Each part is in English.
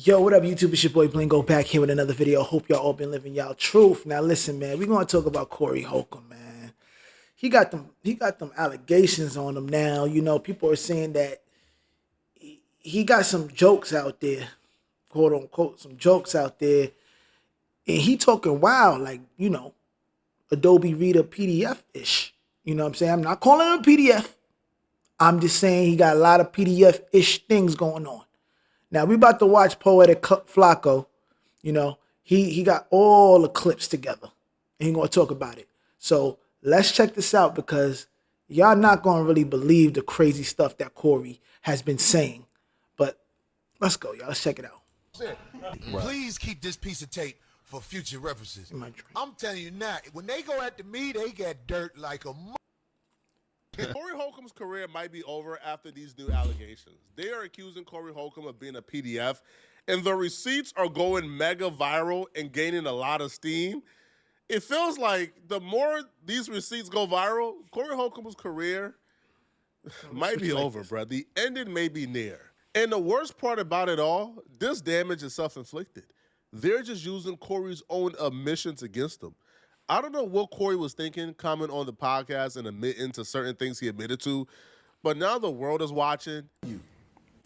Yo, what up, YouTube? It's your boy Blingo back here with another video. Hope y'all all been living y'all truth. Now, listen, man, we're gonna talk about Corey Holcomb, man. He got them allegations on him now. You know, people are saying that he got some jokes out there, quote unquote, some jokes out there, and he talking wild, like, you know, Adobe Reader PDF ish. You know what I'm saying? I'm not calling him a PDF. I'm just saying he got a lot of PDF ish things going on. Now we about to watch Poetic Flacco. You know, he got all the clips together and he gonna talk about it. So let's check this out because y'all not gonna really believe the crazy stuff that Corey has been saying. But let's go, y'all. Let's check it out. Please keep this piece of tape for future references. I'm telling you now, when they go after me, they get dirt like a Corey Holcomb's career might be over after these new allegations. They are accusing Corey Holcomb of being a PDF, and the receipts are going mega viral and gaining a lot of steam. It feels like the more these receipts go viral, Corey Holcomb's career might be over, bro. The ending may be near. And the worst part about it all, this damage is self-inflicted. They're just using Corey's own admissions against him. I don't know what Corey was thinking coming on the podcast and admitting to certain things he admitted to, but now the world is watching.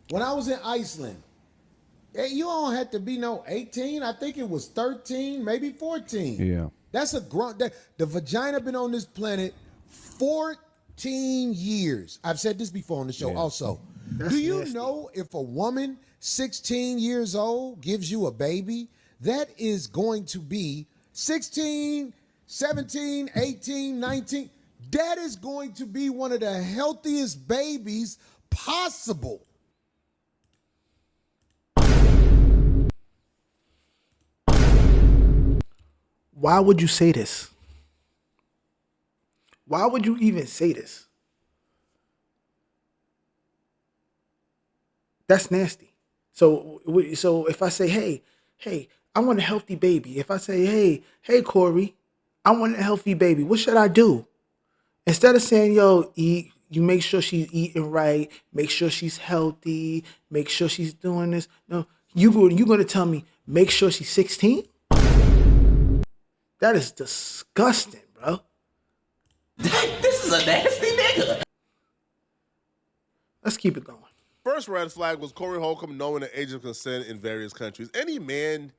When I was in Iceland, you don't have to be no 18. I think it was 13, maybe 14. Yeah. That's a grunt. The vagina been on this planet 14 years. I've said this before on the show also. Do you nasty. know if a woman 16 years old gives you a baby, that is going to be 16, 17, 18, 19. That is going to be one of the healthiest babies possible. Why would you say this? Why would you even say this? That's nasty. So if I say, hey, I want a healthy baby. If I say, hey, Corey, I want a healthy baby. What should I do? Instead of saying, yo, eat, you make sure she's eating right, make sure she's healthy, make sure she's doing this. No, you're going to tell me, make sure she's 16? That is disgusting, bro. This is a nasty nigga. Let's keep it going. First red flag was Corey Holcomb knowing the age of consent in various countries. Any man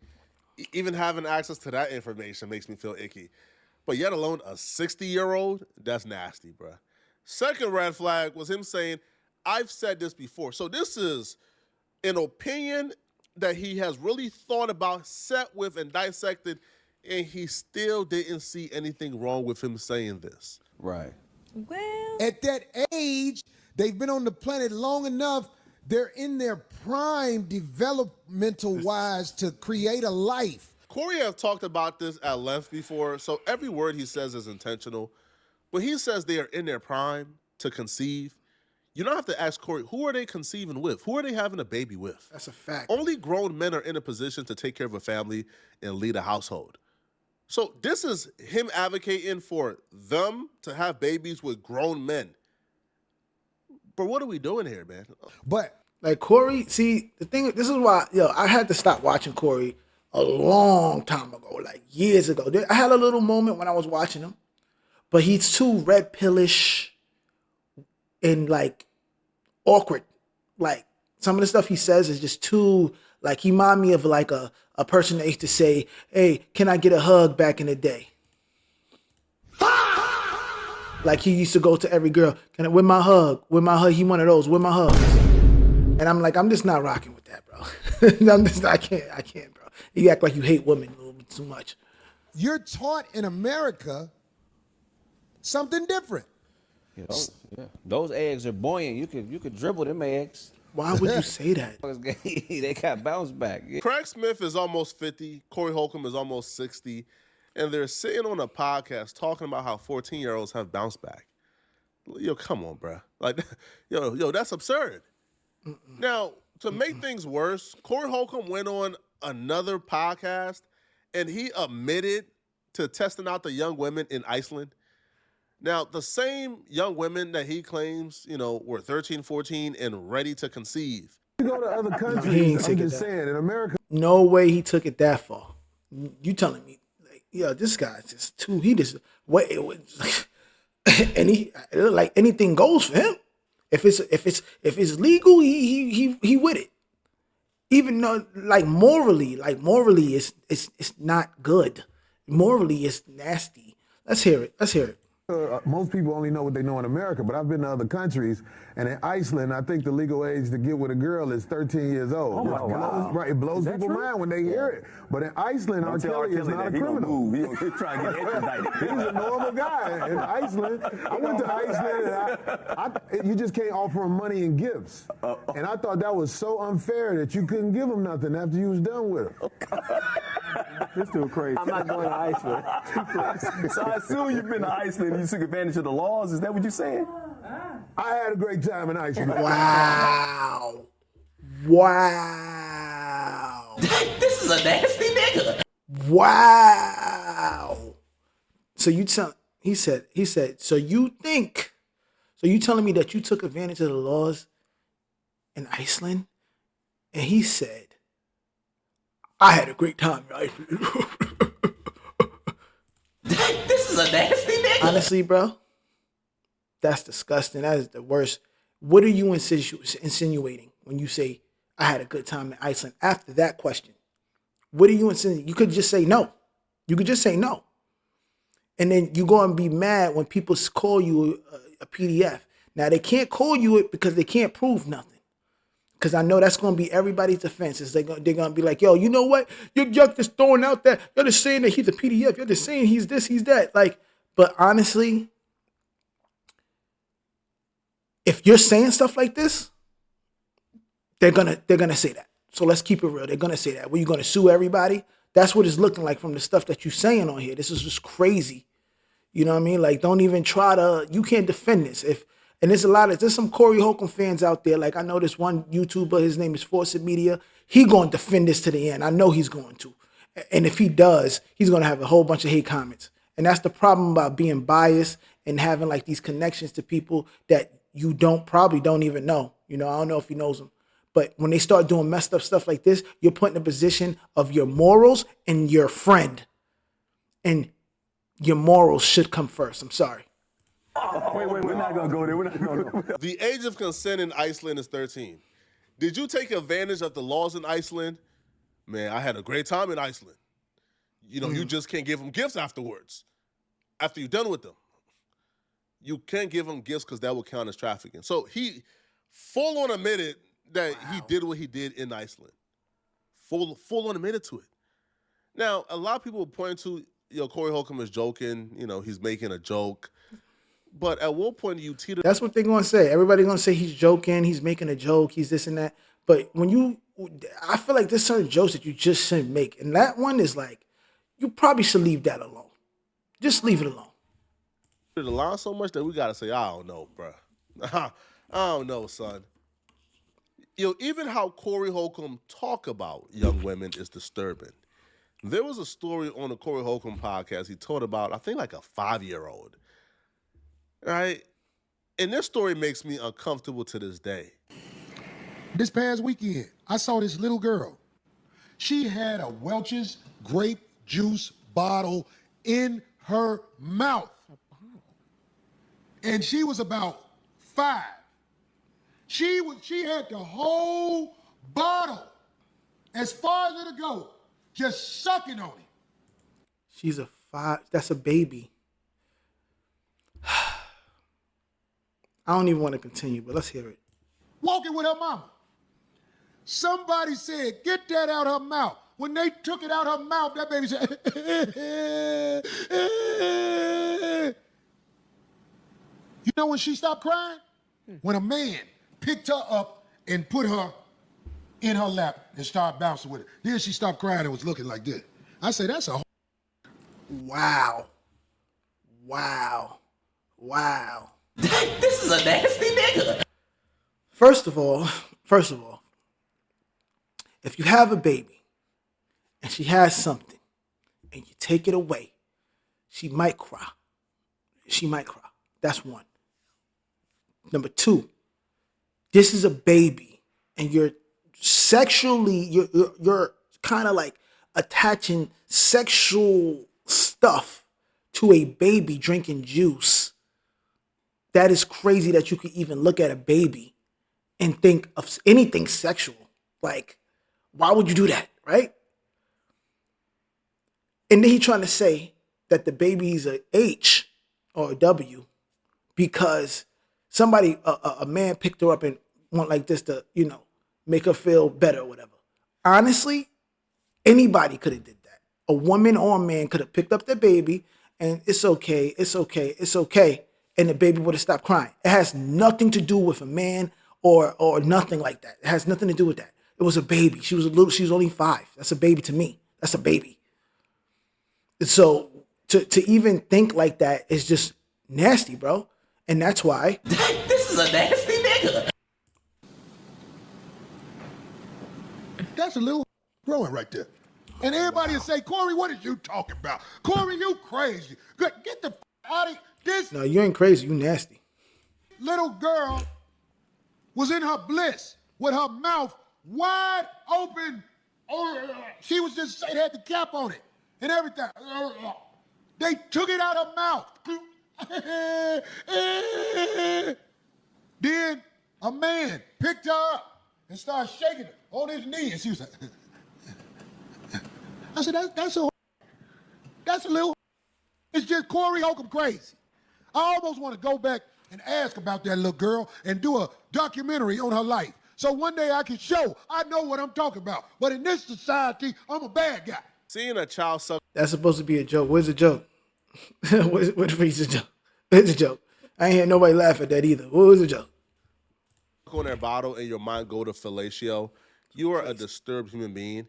even having access to that information makes me feel icky. But yet alone a 60-year-old, that's nasty, bro. Second red flag was him saying, I've said this before. So this is an opinion that he has really thought about, sat with, and dissected, and he still didn't see anything wrong with him saying this. Right. Well, At that age, they've been on the planet long enough. They're in their prime developmental-wise to create a life. Corey has talked about this at length before, so every word he says is intentional. But he says they are in their prime to conceive. You don't have to ask Corey, who are they conceiving with? Who are they having a baby with? That's a fact. Only grown men are in a position to take care of a family and lead a household. So this is him advocating for them to have babies with grown men. But what are we doing here, man? But Like Corey, see, the thing, this is why, I had to stop watching Corey a long time ago, like years ago. I had a little moment when I was watching him, but he's too red pillish and like awkward. Like some of the stuff he says is just too, like he remind me of like a person that used to say, hey, can I get a hug back in the day? Like he used to go to every girl, can I, with my hug, he one of those, with my hugs. And I'm like, I'm just not rocking with that, bro. I can't, bro. You act like you hate women a little bit too much. you're taught in America something different. Those eggs are buoyant. You could dribble them eggs. Why would you say that? They got bounce back. Craig Smith is almost 50. Corey Holcomb is almost 60. And they're sitting on a podcast talking about how 14-year-olds have bounced back. Yo, come on, bro. Like, yo, that's absurd. Now, to make things worse, Corey Holcomb went on another podcast and he admitted to testing out the young women in Iceland. Now, the same young women that he claims, were 13, 14 and ready to conceive. You go to other he countries, ain't I'm take it just that. saying, in America. No way he took it that far. You telling me, like, yo, this guy's just too. He just what? And he like anything goes for him. If it's legal, he with it. Even though morally, it's not good. Morally, it's nasty. Let's hear it. Most people only know what they know in America, but I've been to other countries, and in Iceland, I think the legal age to get with a girl is 13 years old. Oh, my God. Right, it blows people's true? mind when they hear it. But in Iceland, R. Kelly is not a criminal. He's trying to get extradited. He's a normal guy in Iceland. I went to Iceland, and you just can't offer him money and gifts. And I thought that was so unfair that you couldn't give him nothing after you was done with him. This dude crazy. I'm not going to Iceland. So I assume you've been to Iceland and you took advantage of the laws. Is that what you're saying? I had a great time in Iceland. Wow. This is a nasty nigga. Wow. So he said, so you telling me that you took advantage of the laws in Iceland? And he said, I had a great time in Iceland. This is a nasty nigga. Honestly, bro, that's disgusting. That is the worst. What are you insinuating when you say, I had a good time in Iceland? After that question, what are you insinuating? You could just say no. You could just say no. And then you go and be mad when people call you a PDF. Now, they can't call you it because they can't prove nothing. Because I know that's going to be everybody's defense. They're going to be like, yo, you know what? You're just throwing out that. You're just saying that he's a PDF. You're just saying he's this, he's that. But honestly, if you're saying stuff like this, they're gonna say that. So let's keep it real. They're gonna say that. Were you gonna sue everybody? That's what it's looking like from the stuff that you're saying on here. This is just crazy. You know what I mean? Don't even try to. You can't defend this. And there's some Corey Holcomb fans out there. I know this one YouTuber. His name is Force Media. He gonna defend this to the end. I know he's going to. And if he does, he's gonna have a whole bunch of hate comments. And that's the problem about being biased and having these connections to people that you probably don't even know. I don't know if he knows them. But when they start doing messed up stuff like this, you're put in a position of your morals and your friend. And your morals should come first. I'm sorry. Wait, we're not going to go there. We're not going to. The age of consent in Iceland is 13. Did you take advantage of the laws in Iceland? Man, I had a great time in Iceland. You just can't give them gifts afterwards, after you're done with them. You can't give them gifts because that will count as trafficking. So he full on admitted that he did what he did in Iceland. Full on admitted to it. Now, a lot of people point to, Corey Holcomb is joking. He's making a joke. But at what point do you teeter? That's what they're going to say. Everybody's going to say he's joking. He's making a joke. He's this and that. But I feel like there's certain jokes that you just shouldn't make. And that one is you probably should leave that alone. Just leave it alone. The line so much that we got to say, I don't know, bro. I don't know, son. Even how Corey Holcomb talk about young women is disturbing. There was a story on the Corey Holcomb podcast he told about, I think, a 5-year-old. Right? And this story makes me uncomfortable to this day. This past weekend, I saw this little girl. She had a Welch's grape juice bottle in her mouth. And she was about 5. She had the whole bottle, as far as it'll go, just sucking on it. She's a 5. That's a baby. I don't even want to continue, but let's hear it. Walking with her mama. Somebody said, get that out her mouth. When they took it out her mouth, that baby said, You know when she stopped crying? When a man picked her up and put her in her lap and started bouncing with it. Then she stopped crying and was looking like this. I said, that's a Wow. This is a nasty nigga. First of all, if you have a baby and she has something and you take it away, she might cry. That's one. Number 2, this is a baby and you're sexually, you're kind of like attaching sexual stuff to a baby drinking juice. That is crazy that you could even look at a baby and think of anything sexual. Like, why would you do that, right? And then he trying to say that the baby's a H or a W because somebody, a man picked her up and want like this to, make her feel better or whatever. Honestly, anybody could have did that. A woman or a man could have picked up their baby and it's okay, it's okay, it's okay. And the baby would have stopped crying. It has nothing to do with a man or nothing like that. It has nothing to do with that. It was a baby. She was only 5. That's a baby to me. That's a baby. And so to even think like that is just nasty, bro. And that's why. This is a nasty nigga. That's a little growing right there. And everybody will say, Corey, what are you talking about? Corey, you crazy. Get the out of this. No, you ain't crazy. You nasty. Little girl was in her bliss with her mouth wide open. She was just, it had the cap on it and everything. They took it out her mouth. Then a man picked her up and started shaking her on his knee. And she was like, I said, that's a little, it's just Corey Holcomb crazy. I almost want to go back and ask about that little girl and do a documentary on her life. So one day I can show I know what I'm talking about. But in this society, I'm a bad guy. Seeing a child suck. That's supposed to be a joke. Where's the joke? Where's the joke? Where's the joke? I ain't hear nobody laugh at that either. What was the joke? On their bottle and your mind go to fellatio, you are a disturbed human being.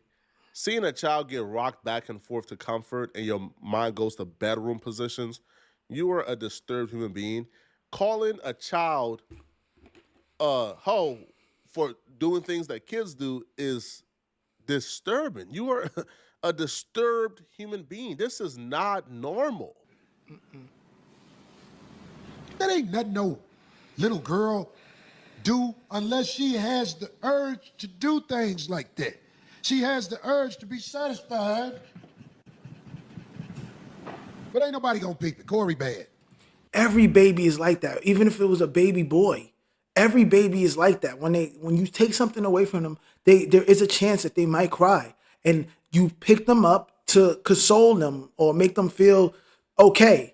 Seeing a child get rocked back and forth to comfort and your mind goes to bedroom positions, you are a disturbed human being. Calling a child a hoe for doing things that kids do is disturbing. You are a disturbed human being. This is not normal. That ain't nothing no little girl do unless she has the urge to do things like that. She has the urge to be satisfied. But ain't nobody gonna peep it. Corey bad. Every baby is like that. Even if it was a baby boy, every baby is like that. When you take something away from them, there is a chance that they might cry. And you pick them up to console them or make them feel okay.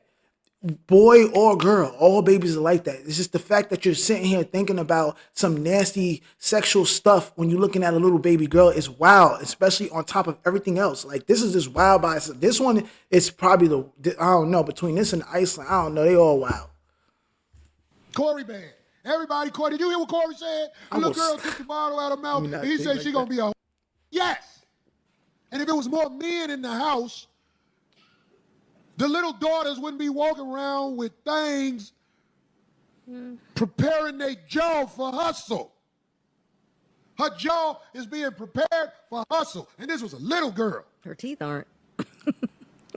Boy or girl, all babies are like that. It's just the fact that you're sitting here thinking about some nasty sexual stuff when you're looking at a little baby girl is wild, especially on top of everything else. Like, this is just wild by itself. This one is probably I don't know, between this and Iceland, I don't know, they all wild. Corey bad. Everybody, Corey, did you hear what Corey said? The little girl took the bottle out of her mouth and he said like she gonna be a yes. And if it was more men in the house, the little daughters wouldn't be walking around with things preparing their jaw for hustle. Her jaw is being prepared for hustle. And this was a little girl. Her teeth aren't.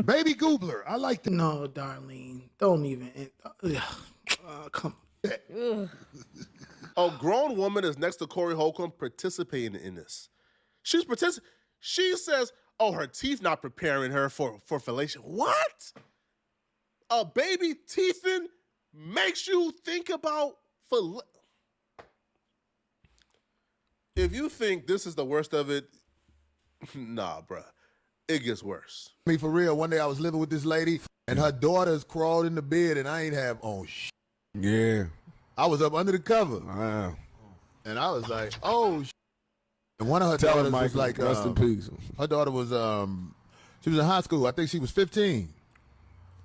Baby Goobler. I like that. No, Darlene, don't even. Come on. A grown woman is next to Corey Holcomb participating in this. She says, oh, her teeth not preparing her for fellatio. What? A baby teething makes you think about If you think this is the worst of it, nah, bruh. It gets worse. Me for real, one day I was living with this lady and her daughters crawled in the bed and I ain't have on shit. Yeah. I was up under the cover. Wow. And I was like, oh shit. And one of her daughters was like, rest in peace. her daughter was, she was in high school. I think she was 15.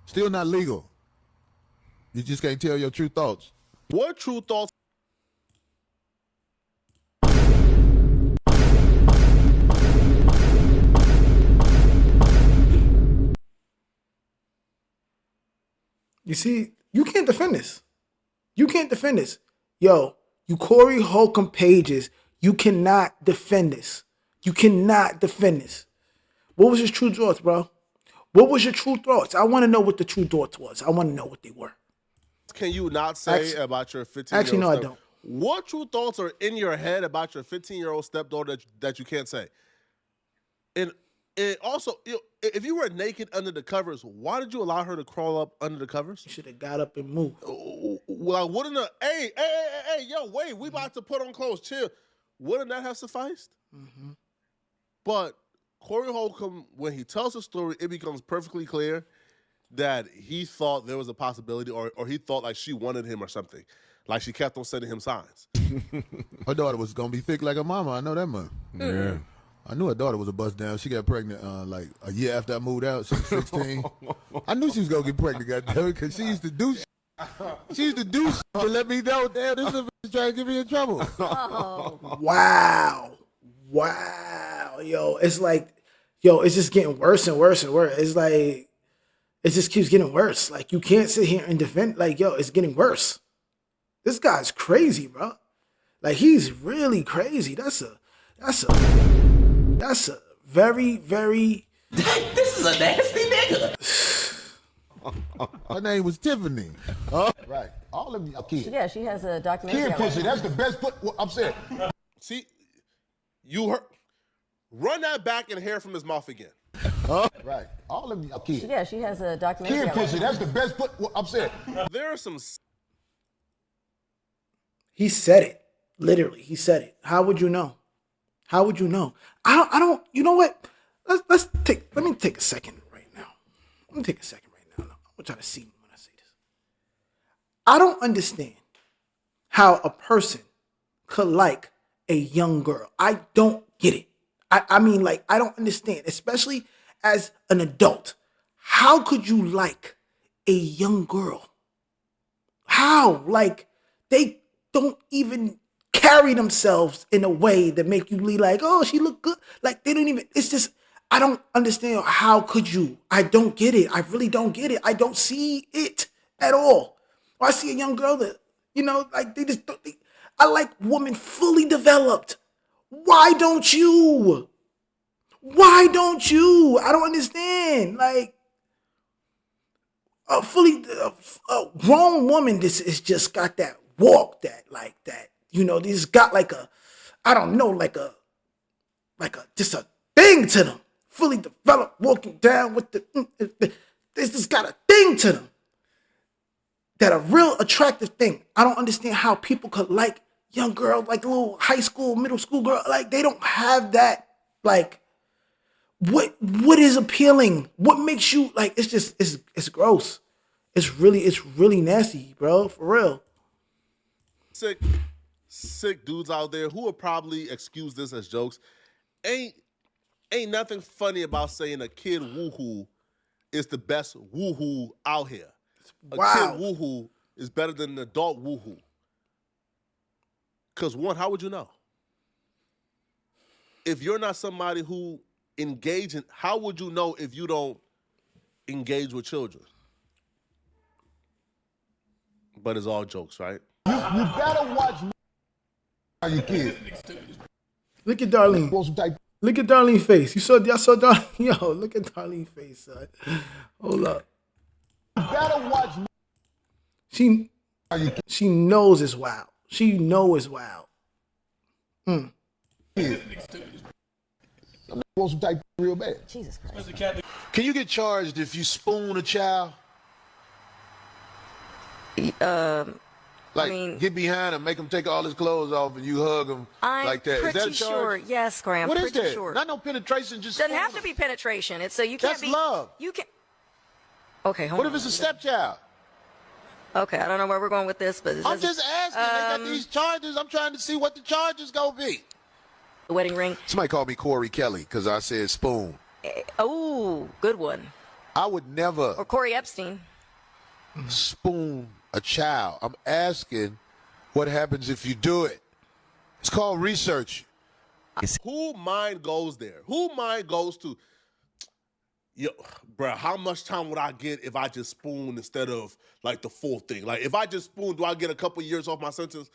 Still not legal. You just can't tell your true thoughts. What true thoughts? You see, you can't defend this. You can't defend this. Yo, you Corey Holcomb pages, you cannot defend this. You cannot defend this. What was your true thoughts, bro? What was your true thoughts? I want to know what the true thoughts was. I want to know what they were. Can you not say about your 15-year-old Actually, no, I son? don't. what true thoughts are in your head about your 15-year-old stepdaughter that you can't say? And also, if you were naked under the covers, why did you allow her to crawl up under the covers? You should have got up and moved. Well, wouldn't hey, yo, wait, we about to put on clothes, chill. Wouldn't that have sufficed? Mm-hmm. But Corey Holcomb, when he tells the story, it becomes perfectly clear that he thought there was a possibility, or he thought like she wanted him or something. Like she kept on sending him signs. Her daughter was going to be thick like her mama. I know that much. Yeah. I knew her daughter was a bust down. She got pregnant like a year after I moved out. She was 16. I knew she was going to get pregnant, goddamn, because she used to do shit. She used to do shit to let me know, damn, this is a bitch trying to get me in trouble. Oh. Wow. Yo, it's like, it's just getting worse and worse and worse. It's like, it just keeps getting worse. Like, you can't sit here and defend, like, it's getting worse. This guy's crazy, bro. Like, he's really crazy. That's a very, very... This is a nasty nigga. Her name was Tiffany. Right. All of y'all kids. Yeah, she has a documentary. Kid pussy, that's the best I'm saying. See, you heard. Run that back and hear from his mouth again. Right. All of y'all kids. Yeah, she has a documentary. Kid pussy, that's the best I'm saying. There are some... He said it. Literally, he said it. How would you know? How would you know? I don't, you know what? Let me take a second right now. Let me take a second right now. I'm gonna try to see when I say this. I don't understand how a person could like a young girl. I don't get it. I mean, like, I don't understand, especially as an adult. How could you like a young girl? How? Like, they don't even carry themselves in a way that make you be like, oh, she look good. Like, they don't even, it's just, I don't understand. How could you? I don't get it. I really don't get it. I don't see it at all. Or I see a young girl that, like, they just don't, I like women fully developed. Why don't you? Why don't you? I don't understand. Like, a grown woman, this is just got that walk, that, this got like a, I don't know, just a thing to them. Fully developed, walking down with this just got a thing to them. That a real attractive thing. I don't understand how people could like young girls, like little high school, middle school girl. Like, they don't have that, like, what is appealing? What makes you, like, it's just, it's gross. It's really nasty, bro, for real. Sick dudes out there who will probably excuse this as jokes. Ain't nothing funny about saying a kid woohoo is the best woohoo out here. Wow. A kid woohoo is better than an adult woohoo. Because one, how would you know? If you're not somebody who engages, how would you know if you don't engage with children? But it's all jokes, right? You better watch your kids. Look at Darlene. Look at Darlene's face. Y'all saw Darlene? Yo, look at Darlene's face, son. Hold up. You better watch. She knows it's wild. She knows it's wild. Want some type real bad. Jesus Christ. Can you get charged if you spoon a child? Like, get behind him, make him take all his clothes off, and you hug him like that. I'm Is that a pretty charge? sure. Yes, Graham. What is pretty that? sure. Not no penetration. Just doesn't have to be penetration. It's so you can't That's be. love. You can. Okay, hold What on. if it's a stepchild? Okay, I don't know where we're going with this, but I'm just asking. They got these charges. I'm trying to see what the charges gonna be. The wedding ring. Somebody called me Corey Kelly because I said spoon. Oh, good one. I would never Or Corey Epstein. spoon a child. I'm asking what happens if you do it. It's called research. Who mind goes there? Who mind goes to, yo, bruh, how much time would I get if I just spoon instead of, like, the full thing? Like, if I just spoon, do I get a couple years off my sentence?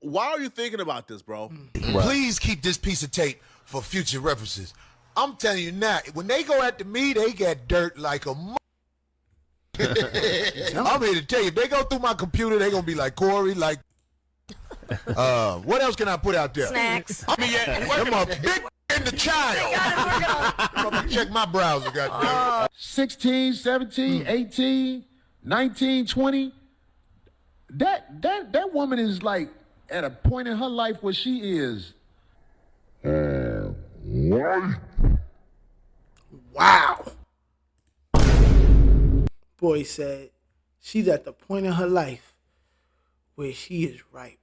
Why are you thinking about this, bro? Right. Please keep this piece of tape for future references. I'm telling you now, when they go after me, they get dirt like a I'm here to tell you, if they go through my computer, they're going to be like, Corey, like, What else can I put out there? Snacks. I mean, them a big in the child. I'm gonna check my browser, goddamn. 16, 17, 18, 19, 20. That woman is like at a point in her life where she is. Wow. Boy said she's at the point in her life where she is ripe.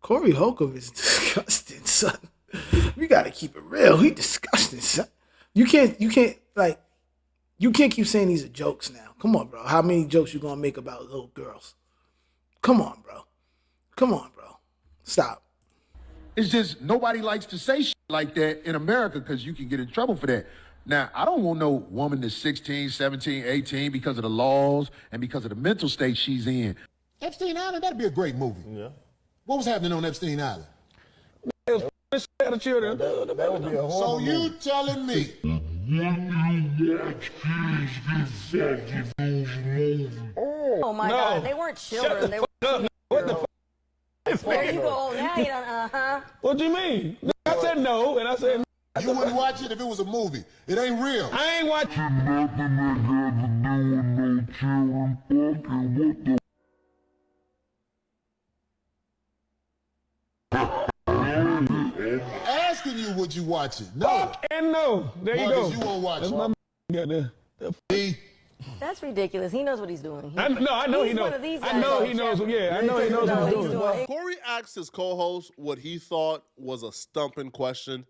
Corey Holcomb is disgusting, son. We gotta keep it real. He disgusting, son. You can't keep saying these are jokes now. Come on, bro. How many jokes you gonna make about little girls? Come on, bro. Come on, bro. Stop. It's just nobody likes to say shit like that in America because you can get in trouble for that. Now, I don't want no woman that's 16, 17, 18 because of the laws and because of the mental state she's in. Epstein Island, that'd be a great movie. Yeah. What was happening on Epstein Island? Children. That would be a so you telling me? Oh my God, they weren't children. They were. What the There you go. Now you don't. What do you mean? I said no, and I said you wouldn't watch it if it was a movie. It ain't real. I ain't watching. Asking you, would you watch it? No. And no. There you go. You won't watch That's it. my That's ridiculous. He knows what he's doing. I know he knows. I know he knows. Yeah, I know he knows what he's doing. Corey asked his co-host what he thought was a stumping question,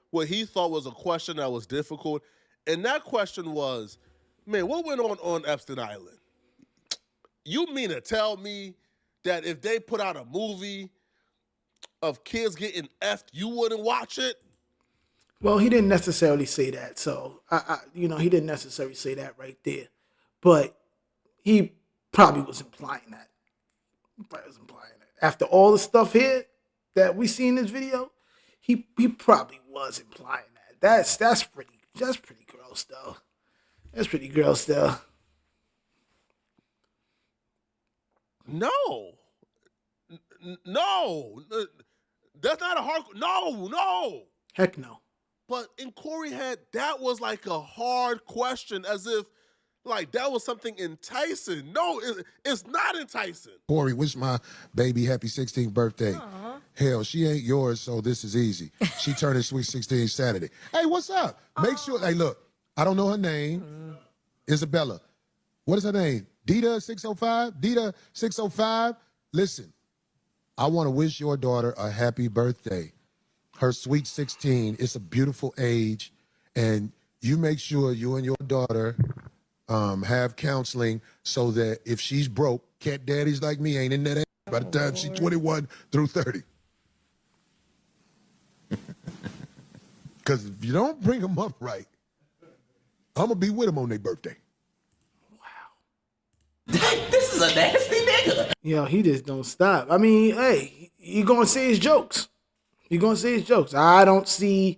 what he thought was a question that was difficult, and that question was, man, what went on Epstein Island? You mean to tell me that if they put out a movie of kids getting effed, you wouldn't watch it? Well, he didn't necessarily say that. So, he didn't necessarily say that right there. But he probably was implying that. After all the stuff here that we see in this video, he probably was implying that. That's pretty gross, though. That's pretty gross, though. No. That's not a hard... No. Heck no. But in Corey's head, that was like a hard question, as if like that was something enticing. No, it's not enticing. Corey, wish my baby happy 16th birthday. Aww. Hell, she ain't yours, so this is easy. She turning sweet 16 Saturday. Hey, what's up? Make sure, hey, look, I don't know her name. Isabella. What is her name? Dita 605? Dita 605? Listen, I want to wish your daughter a happy birthday. Her sweet 16. It's a beautiful age, and you make sure you and your daughter have counseling so that if she's broke, cat daddies like me ain't in that age by the time she's 21 through 30. Because if you don't bring them up right, I'm going to be with them on their birthday. This is a nasty nigga. Yo, he just don't stop. I mean, hey, you gonna say his jokes. I don't see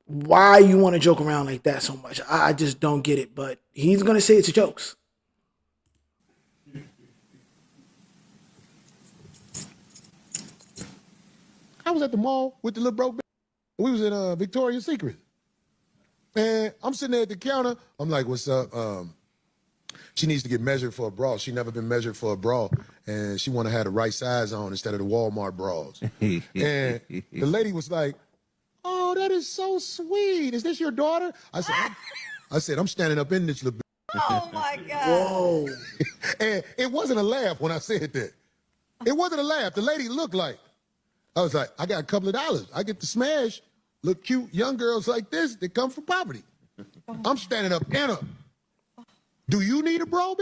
why you want to joke around like that so much. I just don't get it, but he's going to say it's jokes. I was at the mall with the little broke. We was in Victoria's Secret. And I'm sitting there at the counter. I'm like, what's up? She needs to get measured for a bra. She never been measured for a bra. And she want to have the right size on instead of the Walmart bras. And the lady was like, oh, that is so sweet. Is this your daughter? I said, I'm standing up in this little Oh, my God. Whoa. And it wasn't a laugh when I said that. It wasn't a laugh. The lady looked like, I was like, I got a couple of dollars. I get to smash little cute young girls like this that come from poverty. I'm standing up in her. Do you need a bra?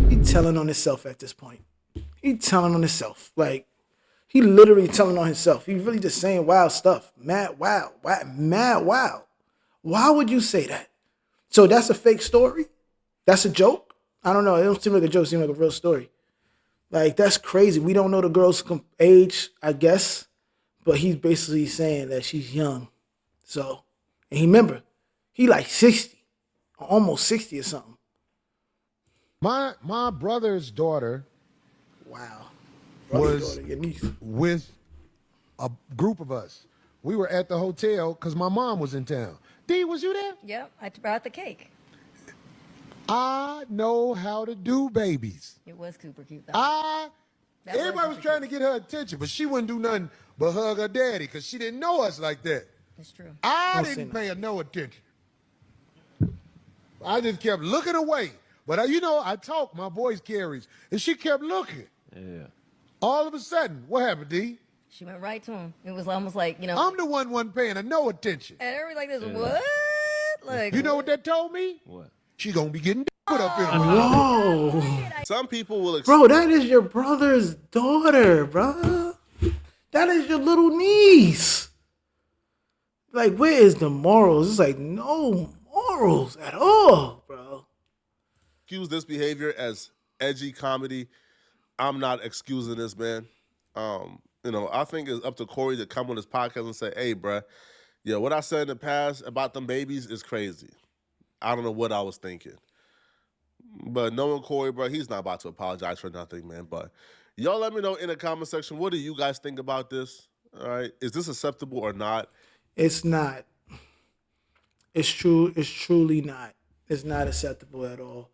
He telling on himself at this point. He telling on himself. Like, he literally telling on himself. He really just saying wild stuff. Mad wild. Why would you say that? So that's a fake story? That's a joke? I don't know. It don't seem like a joke. It seems like a real story. Like, that's crazy. We don't know the girl's age, I guess. But he's basically saying that she's young. So, and remember, he like 60 almost 60 or something. My brother's daughter Wow. was Daughter, your niece. with a group of us. We were at the hotel because my mom was in town. D, was you there? Yep, I brought the cake. I know how to do babies. It was super cute, though. Everybody was trying to get her attention, but she wouldn't do nothing but hug her daddy because she didn't know us like that. It's true. I didn't pay her no attention. I just kept looking away. But I talk, my voice carries, and she kept looking. Yeah. All of a sudden, what happened, D? She went right to him. It was almost like, I'm the one wasn't paying her no attention. And everybody like this, what? Like, you know what that told me? What? She gonna be getting put up in her. Whoa. Some people will. Bro, that is your brother's daughter, bro. That is your little niece. Like, where is the morals? It's like no morals at all, bro. Excuse this behavior as edgy comedy. I'm not excusing this, man. I think it's up to Corey to come on this podcast and say, hey, bruh, what I said in the past about them babies is crazy. I don't know what I was thinking. But knowing Corey, bro, he's not about to apologize for nothing, man. But y'all let me know in the comment section, what do you guys think about this? All right. Is this acceptable or not? It's not. It's true. It's truly not. It's not acceptable at all.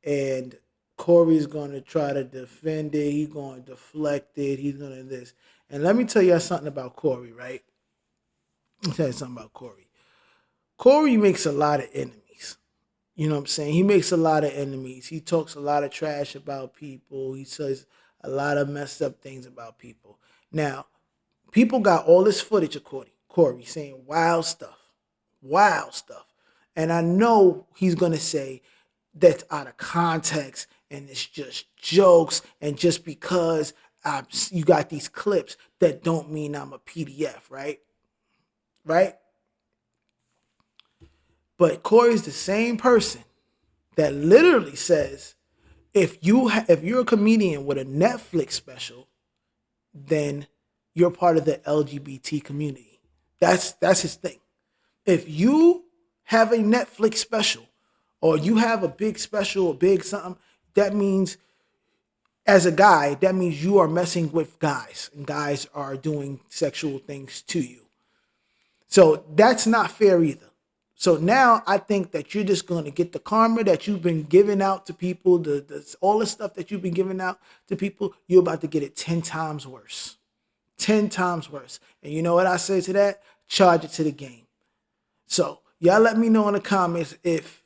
And Corey's going to try to defend it. He's going to deflect it. He's going to this. And let me tell you something about Corey, right? Let me tell you something about Corey. Corey makes a lot of enemies. You know what I'm saying? He makes a lot of enemies. He talks a lot of trash about people. He says a lot of messed up things about people. Now, people got all this footage of Corey saying wild stuff. Wild stuff. And I know he's going to say that's out of context and it's just jokes, and just because you got these clips, that don't mean I'm a PDF, right? Right? But Corey's the same person that literally says, if you're a comedian with a Netflix special, then you're part of the LGBT community. That's his thing. If you have a Netflix special, or you have a big special, a big something, that means, as a guy, that means you are messing with guys, and guys are doing sexual things to you. So that's not fair either. So now I think that you're just going to get the karma that you've been giving out to people, all the stuff that you've been giving out to people, you're about to get it 10 times worse. 10 times worse. And you know what I say to that? Charge it to the game. So y'all let me know in the comments if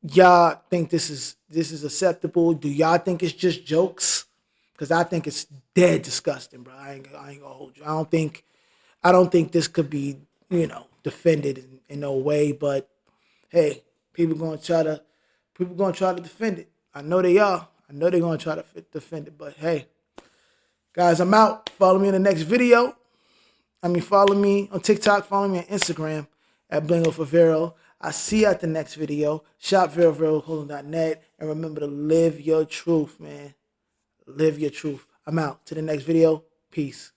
y'all think this is acceptable. Do y'all think it's just jokes? Because I think it's dead disgusting, bro. I ain't gonna hold you. I don't think this could be, defended in no way. But hey, people gonna try to defend it. I know they are. I know they're gonna try to defend it. But hey, guys, I'm out. Follow me in the next video. Follow me on TikTok. Follow me on Instagram at BlingoTTM. I'll see you at the next video. Shop veroveroholding.net. And remember to live your truth, man. Live your truth. I'm out. To the next video. Peace.